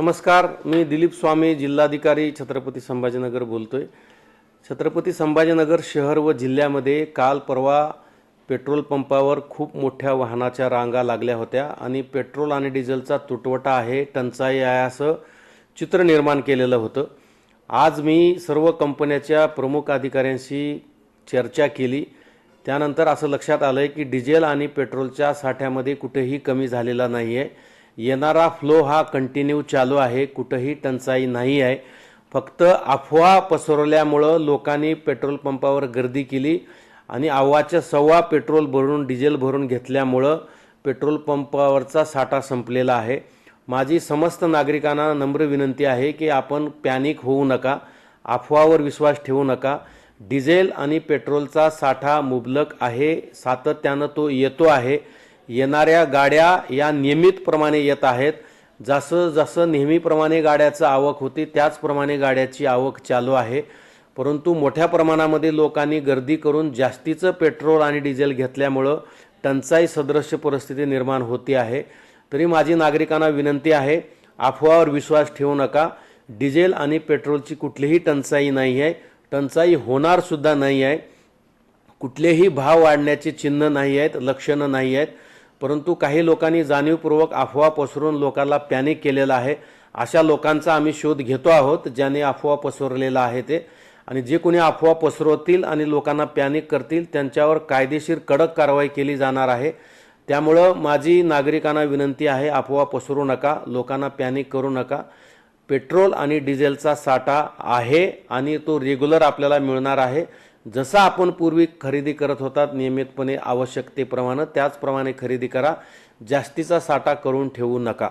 नमस्कार, मी दिलीप स्वामी, जिल्हाधिकारी छत्रपती संभाजीनगर बोलतोय। छत्रपती संभाजीनगर शहर व जिल्ह्यामध्ये काल परवा पेट्रोल पंपावर खूप मोठ्या वाहनाच्या रांगा लागल्या होत्या आणि पेट्रोल आणि डिझेलचा तुटवडा आहे, टंचाई आहे असं चित्र निर्माण केलेलं होतं। आज मी सर्व कंपन्यांच्या प्रमुख अधिकाऱ्यांशी चर्चा केली। त्यानंतर असं लक्षात आलं की डिझेल आणि पेट्रोलच्या साठ्यामध्ये कुठेही कमी झालेला नाही आहे। येणारा फ्लो हा कंटिन्यू चालू आहे, कुठेही टंचाई नाही आहे। फक्त अफवा पसरवल्यामुळे लोकांनी पेट्रोल पंपावर गर्दी केली आणि अव्वाच्या सव्वा पेट्रोल भरून डिझेल भरून घेतल्यामुळे पेट्रोल पंपावरचा साठा संपलेला आहे। माझी समस्त नागरिकांना नम्र विनंती आहे की आपण पॅनिक होऊ नका, अफवावर विश्वास ठेवू नका। डिझेल आणि पेट्रोलचा साठा मुबलक आहे, सातत्याने तो येतो आहे। येणाऱ्या गाड्या या नियमितप्रमाणे येत आहेत। जसं जसं नेहमीप्रमाणे गाड्याची आवक होती त्याचप्रमाणे गाड्याची आवक चालू आहे। परंतु मोठ्या प्रमाणामध्ये लोकांनी गर्दी करून जास्तीचं पेट्रोल आणि डिझेल घेतल्यामुळे टंचाई सदृश परिस्थिती निर्माण होती आहे। तरी माझी नागरिकांना विनंती आहे, अफवावर विश्वास ठेवू नका। डिझेल आणि पेट्रोलची कुठलीही टंचाई नाही आहे, टंचाई होणार सुद्धा नाही आहे। कुठलेही भाव वाढण्याचे चिन्ह नाही आहेत, लक्षणं नाही आहेत। परंतु काही लोकांनी जाणीवपूर्वक अफवा पसरवून लोकांना पॅनिक केलेला आहे। अशा लोकांचा आम्ही शोध घेतो आहोत ज्यांनी अफवा पसरवलेला आहे ते, आणि जे कोणी अफवा पसरवतील आणि लोकांना पॅनिक करतील त्यांच्यावर कायदेशीर कडक कारवाई केली जाणार आहे। त्यामुळे माझी नागरिकांना विनंती आहे, अफवा पसरवू नका, लोकांना पॅनिक करू नका। पेट्रोल आणि डिझेलचा साठा आहे आणि तो रेग्युलर आपल्याला मिळणार आहे। जसा आपण पूर्वी खरेदी करत होतात नियमितपणे आवश्यकतेप्रमाणे त्याचप्रमाणे खरेदी करा, जास्तीचा साठा करून ठेवू नका।